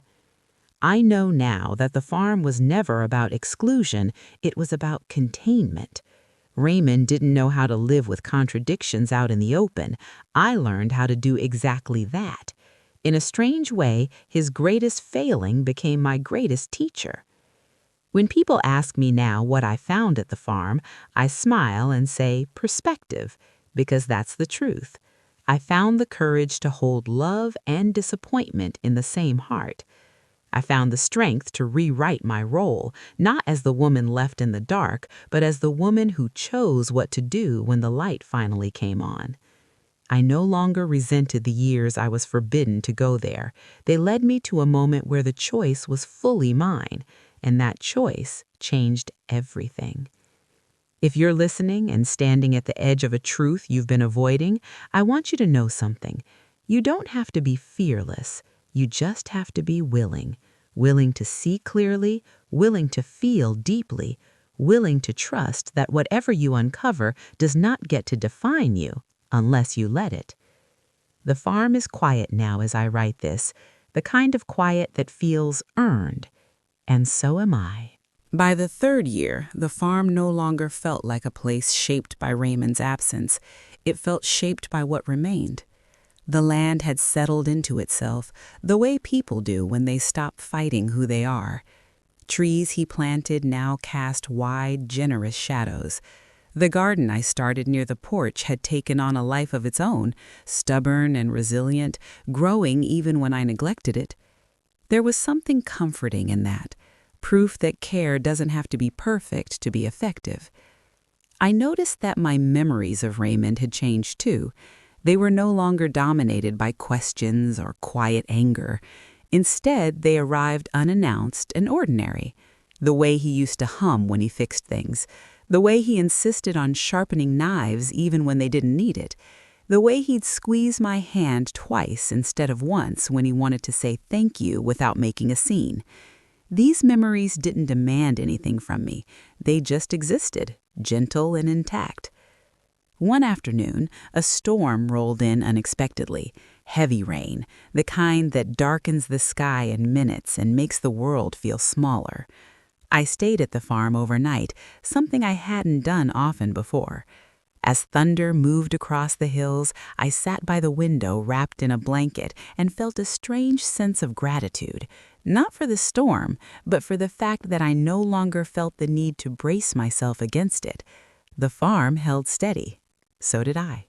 I know now that the farm was never about exclusion, it was about containment. Raymond didn't know how to live with contradictions out in the open. I learned how to do exactly that. In a strange way, his greatest failing became my greatest teacher. When people ask me now what I found at the farm, I smile and say perspective, because that's the truth. I found the courage to hold love and disappointment in the same heart. I found the strength to rewrite my role, not as the woman left in the dark, but as the woman who chose what to do when the light finally came on. I no longer resented the years I was forbidden to go there. They led me to a moment where the choice was fully mine, and that choice changed everything. If you're listening and standing at the edge of a truth you've been avoiding, I want you to know something. You don't have to be fearless. You just have to be willing. Willing to see clearly, willing to feel deeply, willing to trust that whatever you uncover does not get to define you unless you let it. The farm is quiet now as I write this, the kind of quiet that feels earned, and so am I. By the third year, the farm no longer felt like a place shaped by Raymond's absence. It felt shaped by what remained. The land had settled into itself, the way people do when they stop fighting who they are. Trees he planted now cast wide, generous shadows. The garden I started near the porch had taken on a life of its own, stubborn and resilient, growing even when I neglected it. There was something comforting in that, proof that care doesn't have to be perfect to be effective. I noticed that my memories of Raymond had changed too. They were no longer dominated by questions or quiet anger. Instead, they arrived unannounced and ordinary. The way he used to hum when he fixed things. The way he insisted on sharpening knives even when they didn't need it. The way he'd squeeze my hand twice instead of once when he wanted to say thank you without making a scene. These memories didn't demand anything from me. They just existed, gentle and intact. One afternoon, a storm rolled in unexpectedly. Heavy rain, the kind that darkens the sky in minutes and makes the world feel smaller. I stayed at the farm overnight, something I hadn't done often before. As thunder moved across the hills, I sat by the window wrapped in a blanket and felt a strange sense of gratitude, not for the storm, but for the fact that I no longer felt the need to brace myself against it. The farm held steady. So did I.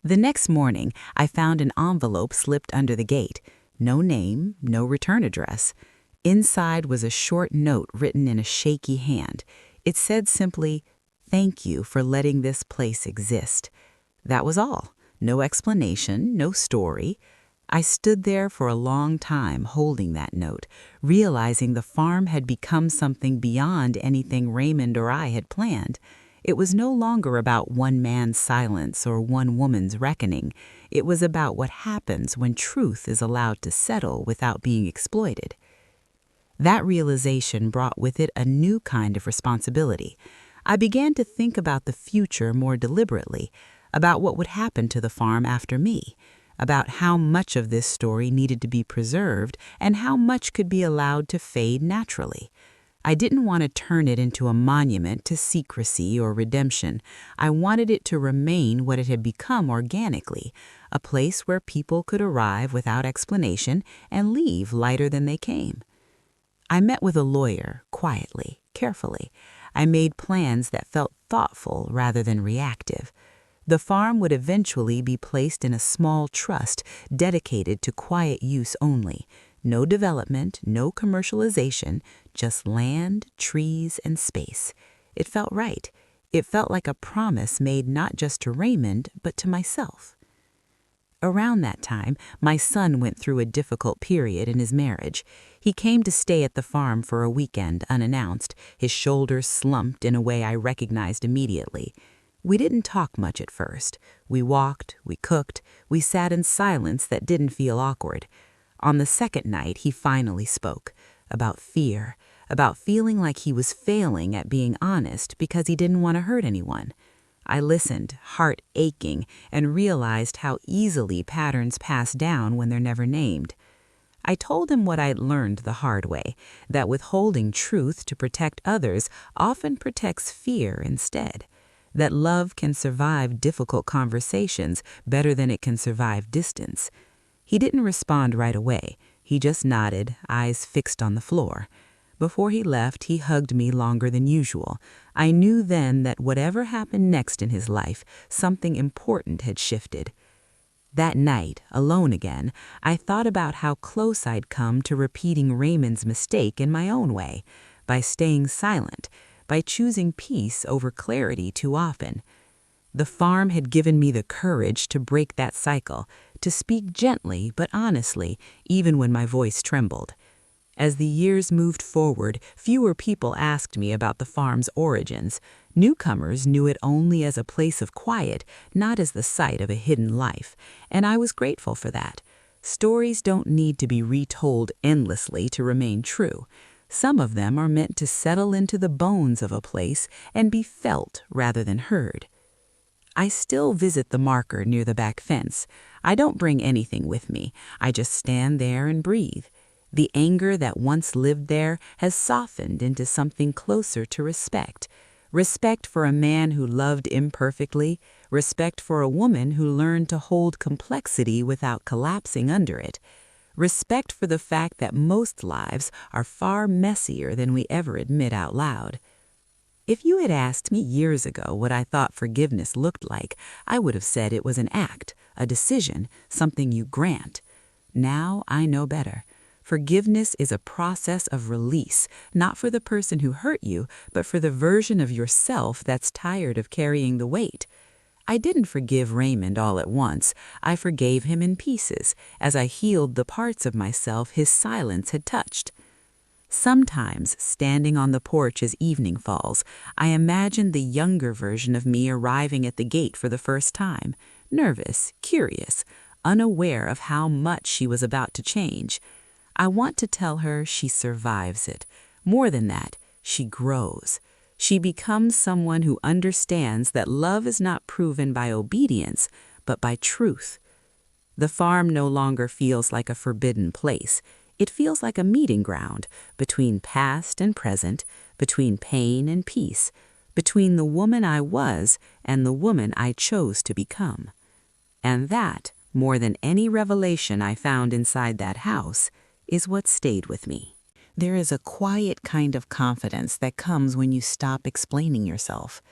The next morning, I found an envelope slipped under the gate. No name, no return address. Inside was a short note written in a shaky hand. It said simply, "Thank you for letting this place exist." That was all. No explanation, no story. I stood there for a long time holding that note, realizing the farm had become something beyond anything Raymond or I had planned. It was no longer about one man's silence or one woman's reckoning. It was about what happens when truth is allowed to settle without being exploited. That realization brought with it a new kind of responsibility. I began to think about the future more deliberately, about what would happen to the farm after me, about how much of this story needed to be preserved and how much could be allowed to fade naturally. I didn't want to turn it into a monument to secrecy or redemption. I wanted it to remain what it had become organically, a place where people could arrive without explanation and leave lighter than they came. I met with a lawyer, quietly, carefully. I made plans that felt thoughtful rather than reactive. The farm would eventually be placed in a small trust dedicated to quiet use only. No development, no commercialization, just land, trees, and space. It felt right. It felt like a promise made not just to Raymond, but to myself. Around that time, my son went through a difficult period in his marriage. He came to stay at the farm for a weekend unannounced, his shoulders slumped in a way I recognized immediately. We didn't talk much at first. We walked, we cooked, we sat in silence that didn't feel awkward. On the second night, he finally spoke about fear, about feeling like he was failing at being honest because he didn't want to hurt anyone. I listened, heart aching, and realized how easily patterns pass down when they're never named. I told him what I'd learned the hard way, that withholding truth to protect others often protects fear instead, that love can survive difficult conversations better than it can survive distance. He didn't respond right away. He just nodded, eyes fixed on the floor. Before he left, he hugged me longer than usual. I knew then that whatever happened next in his life, something important had shifted. That night, alone again, I thought about how close I'd come to repeating Raymond's mistake in my own way, by staying silent, by choosing peace over clarity too often. The farm had given me the courage to break that cycle, to speak gently but honestly, even when my voice trembled. As the years moved forward, fewer people asked me about the farm's origins. Newcomers knew it only as a place of quiet, not as the site of a hidden life, and I was grateful for that. Stories don't need to be retold endlessly to remain true. Some of them are meant to settle into the bones of a place and be felt rather than heard. I still visit the marker near the back fence. I don't bring anything with me. I just stand there and breathe. The anger that once lived there has softened into something closer to respect. Respect for a man who loved imperfectly, respect for a woman who learned to hold complexity without collapsing under it, respect for the fact that most lives are far messier than we ever admit out loud. If you had asked me years ago what I thought forgiveness looked like, I would have said it was an act, a decision, something you grant. Now I know better. Forgiveness is a process of release, not for the person who hurt you, but for the version of yourself that's tired of carrying the weight. I didn't forgive Raymond all at once. I forgave him in pieces, as I healed the parts of myself his silence had touched. Sometimes, standing on the porch as evening falls, I imagine the younger version of me arriving at the gate for the first time, nervous, curious, unaware of how much she was about to change. I want to tell her she survives it. More than that, she grows. She becomes someone who understands that love is not proven by obedience, but by truth. The farm no longer feels like a forbidden place. It feels like a meeting ground between past and present, between pain and peace, between the woman I was and the woman I chose to become. And that, more than any revelation I found inside that house, is what stayed with me. There is a quiet kind of confidence that comes when you stop explaining yourself.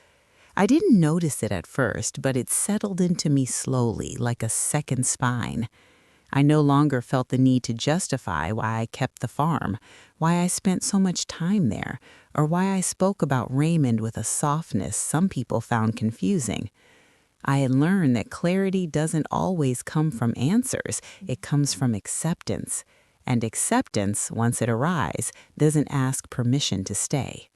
I didn't notice it at first, but it settled into me slowly, like a second spine. I no longer felt the need to justify why I kept the farm, why I spent so much time there, or why I spoke about Raymond with a softness some people found confusing. I had learned that clarity doesn't always come from answers, it comes from acceptance. And acceptance, once it arrives, doesn't ask permission to stay.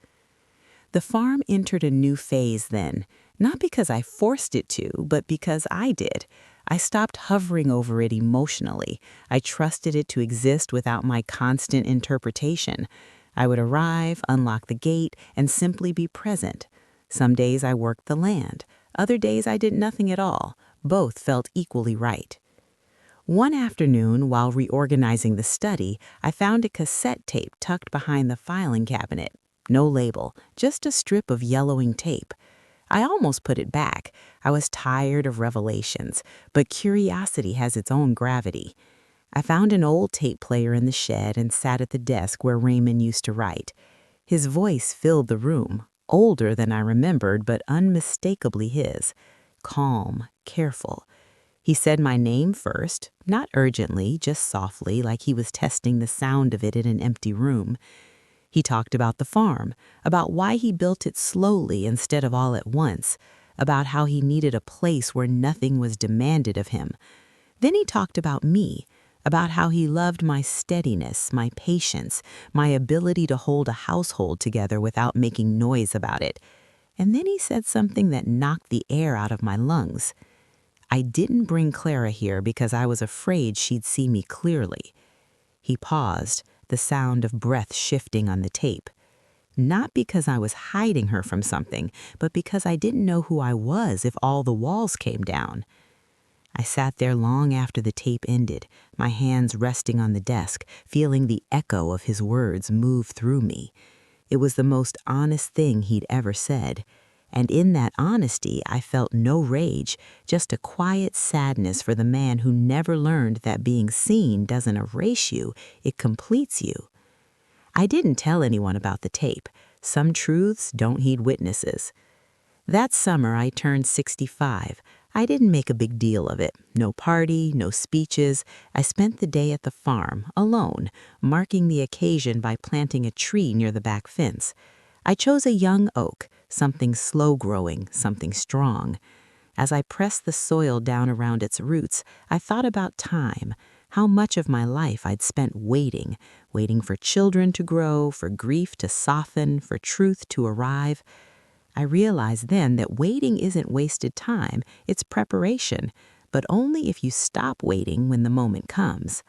The farm entered a new phase then, not because I forced it to, but because I did. I stopped hovering over it emotionally. I trusted it to exist without my constant interpretation. I would arrive, unlock the gate, and simply be present. Some days I worked the land. Other days I did nothing at all. Both felt equally right. One afternoon, while reorganizing the study, I found a cassette tape tucked behind the filing cabinet. No label, just a strip of yellowing tape. I almost put it back. I was tired of revelations, but curiosity has its own gravity. I found an old tape player in the shed and sat at the desk where Raymond used to write. His voice filled the room, older than I remembered, but unmistakably his. Calm, careful. He said my name first, not urgently, just softly, like he was testing the sound of it in an empty room. He talked about the farm, about why he built it slowly instead of all at once, about how he needed a place where nothing was demanded of him. Then he talked about me, about how he loved my steadiness, my patience, my ability to hold a household together without making noise about it. And then he said something that knocked the air out of my lungs. I didn't bring Clara here because I was afraid she'd see me clearly. He paused, the sound of breath shifting on the tape. Not because I was hiding her from something, but because I didn't know who I was if all the walls came down. I sat there long after the tape ended, my hands resting on the desk, feeling the echo of his words move through me. It was the most honest thing he'd ever said. And in that honesty, I felt no rage, just a quiet sadness for the man who never learned that being seen doesn't erase you, it completes you. I didn't tell anyone about the tape. Some truths don't heed witnesses. That summer, I turned 65. I didn't make a big deal of it. No party, no speeches. I spent the day at the farm, alone, marking the occasion by planting a tree near the back fence. I chose a young oak, something slow-growing, something strong. As I pressed the soil down around its roots, I thought about time, how much of my life I'd spent waiting for children to grow, for grief to soften, for truth to arrive. I realized then that waiting isn't wasted time, it's preparation, but only if you stop waiting when the moment comes.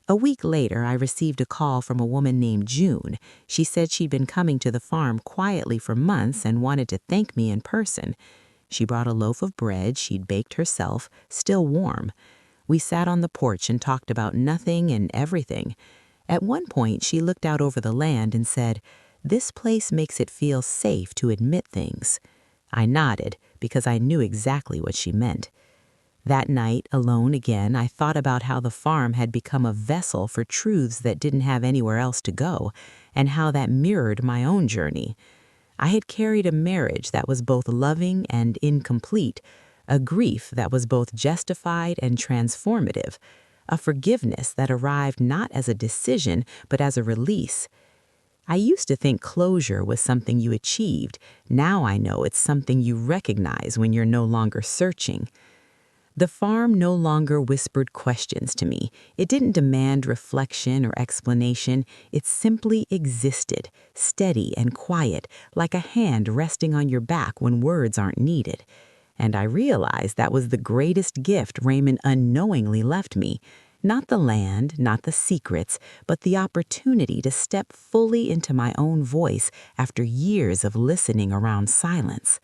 A week later, I received a call from a woman named June. She said she'd been coming to the farm quietly for months and wanted to thank me in person. She brought a loaf of bread she'd baked herself, still warm. We sat on the porch and talked about nothing and everything. At one point, she looked out over the land and said, "This place makes it feel safe to admit things." I nodded because I knew exactly what she meant. That night, alone again, I thought about how the farm had become a vessel for truths that didn't have anywhere else to go, and how that mirrored my own journey. I had carried a marriage that was both loving and incomplete, a grief that was both justified and transformative, a forgiveness that arrived not as a decision but as a release. I used to think closure was something you achieved. Now I know it's something you recognize when you're no longer searching. The farm no longer whispered questions to me. It didn't demand reflection or explanation. It simply existed, steady and quiet, like a hand resting on your back when words aren't needed. And I realized that was the greatest gift Raymond unknowingly left me. Not the land, not the secrets, but the opportunity to step fully into my own voice after years of listening around silence.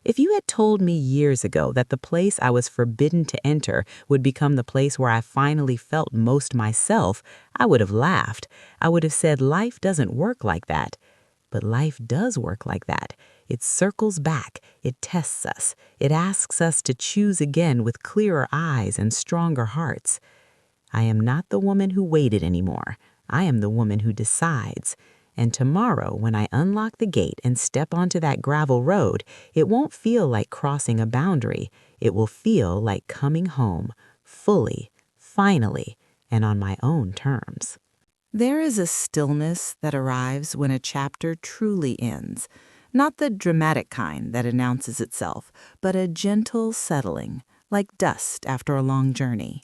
If you had told me years ago that the place I was forbidden to enter would become the place where I finally felt most myself, I would have laughed. I would have said life doesn't work like that. But life does work like that. It circles back. It tests us. It asks us to choose again with clearer eyes and stronger hearts. I am not the woman who waited anymore. I am the woman who decides. And tomorrow, when I unlock the gate and step onto that gravel road, it won't feel like crossing a boundary. It will feel like coming home, fully, finally, and on my own terms. There is a stillness that arrives when a chapter truly ends. Not the dramatic kind that announces itself, but a gentle settling, like dust after a long journey.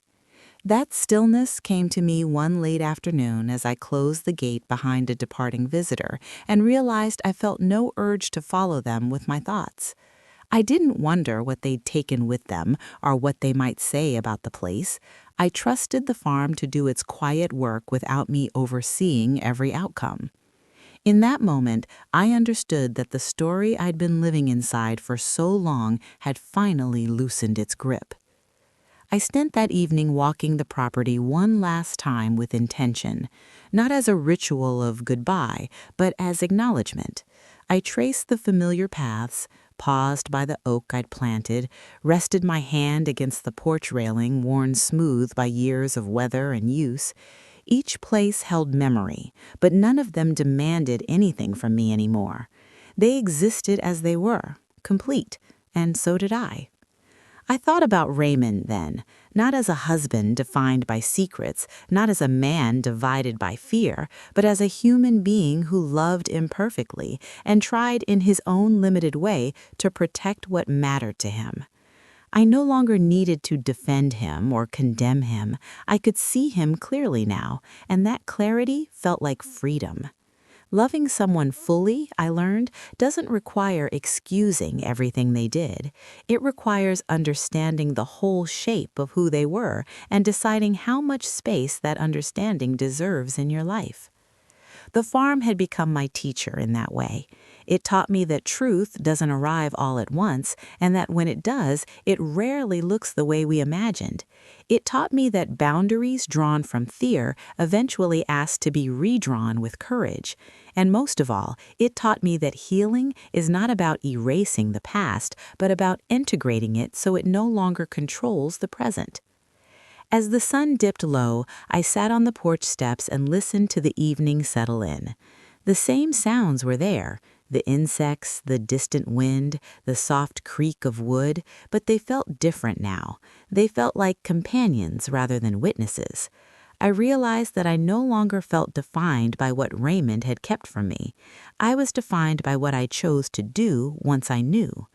That stillness came to me one late afternoon as I closed the gate behind a departing visitor and realized I felt no urge to follow them with my thoughts. I didn't wonder what they'd taken with them or what they might say about the place. I trusted the farm to do its quiet work without me overseeing every outcome. In that moment, I understood that the story I'd been living inside for so long had finally loosened its grip. I spent that evening walking the property one last time with intention, not as a ritual of goodbye, but as acknowledgement. I traced the familiar paths, paused by the oak I'd planted, rested my hand against the porch railing worn smooth by years of weather and use. Each place held memory, but none of them demanded anything from me anymore. They existed as they were, complete, and so did I. I thought about Raymond then, not as a husband defined by secrets, not as a man divided by fear, but as a human being who loved imperfectly and tried in his own limited way to protect what mattered to him. I no longer needed to defend him or condemn him. I could see him clearly now, and that clarity felt like freedom. Loving someone fully, I learned, doesn't require excusing everything they did. It requires understanding the whole shape of who they were and deciding how much space that understanding deserves in your life. The farm had become my teacher in that way. It taught me that truth doesn't arrive all at once, and that when it does, it rarely looks the way we imagined. It taught me that boundaries drawn from fear eventually ask to be redrawn with courage. And most of all, it taught me that healing is not about erasing the past, but about integrating it so it no longer controls the present. As the sun dipped low, I sat on the porch steps and listened to the evening settle in. The same sounds were there, the insects, the distant wind, the soft creak of wood, but they felt different now. They felt like companions rather than witnesses. I realized that I no longer felt defined by what Raymond had kept from me. I was defined by what I chose to do once I knew.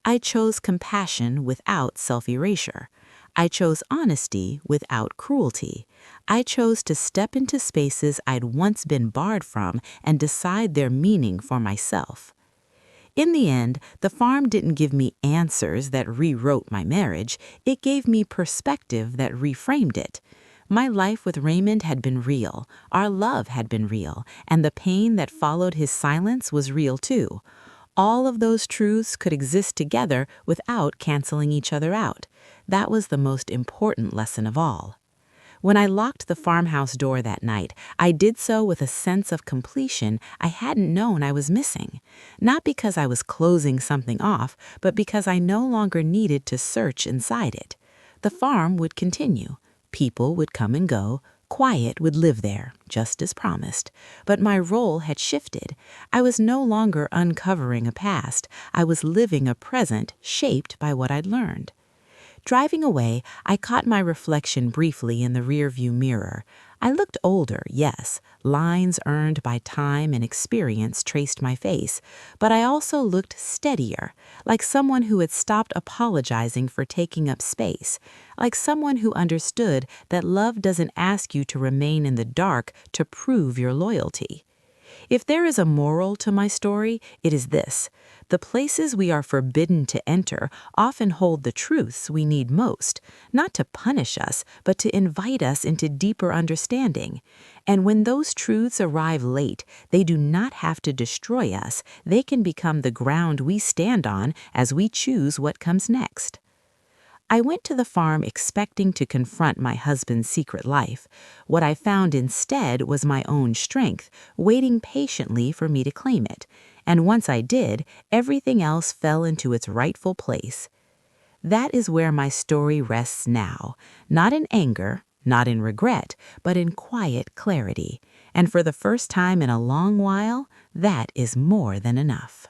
I chose compassion without self-erasure. I chose honesty without cruelty. I chose to step into spaces I'd once been barred from and decide their meaning for myself. In the end, the farm didn't give me answers that rewrote my marriage. It gave me perspective that reframed it. My life with Raymond had been real, our love had been real, and the pain that followed his silence was real too. All of those truths could exist together without canceling each other out. That was the most important lesson of all. When I locked the farmhouse door that night, I did so with a sense of completion I hadn't known I was missing. Not because I was closing something off, but because I no longer needed to search inside it. The farm would continue. People would come and go. Quiet would live there, just as promised. But my role had shifted. I was no longer uncovering a past. I was living a present shaped by what I'd learned. Driving away, I caught my reflection briefly in the rearview mirror. I looked older, yes. Lines earned by time and experience traced my face. But I also looked steadier, like someone who had stopped apologizing for taking up space, like someone who understood that love doesn't ask you to remain in the dark to prove your loyalty. If there is a moral to my story, it is this. The places we are forbidden to enter often hold the truths we need most, not to punish us, but to invite us into deeper understanding. And when those truths arrive late, they do not have to destroy us. They can become the ground we stand on as we choose what comes next. I went to the farm expecting to confront my husband's secret life. What I found instead was my own strength, waiting patiently for me to claim it. And once I did, everything else fell into its rightful place. That is where my story rests now, not in anger, not in regret, but in quiet clarity. And for the first time in a long while, that is more than enough.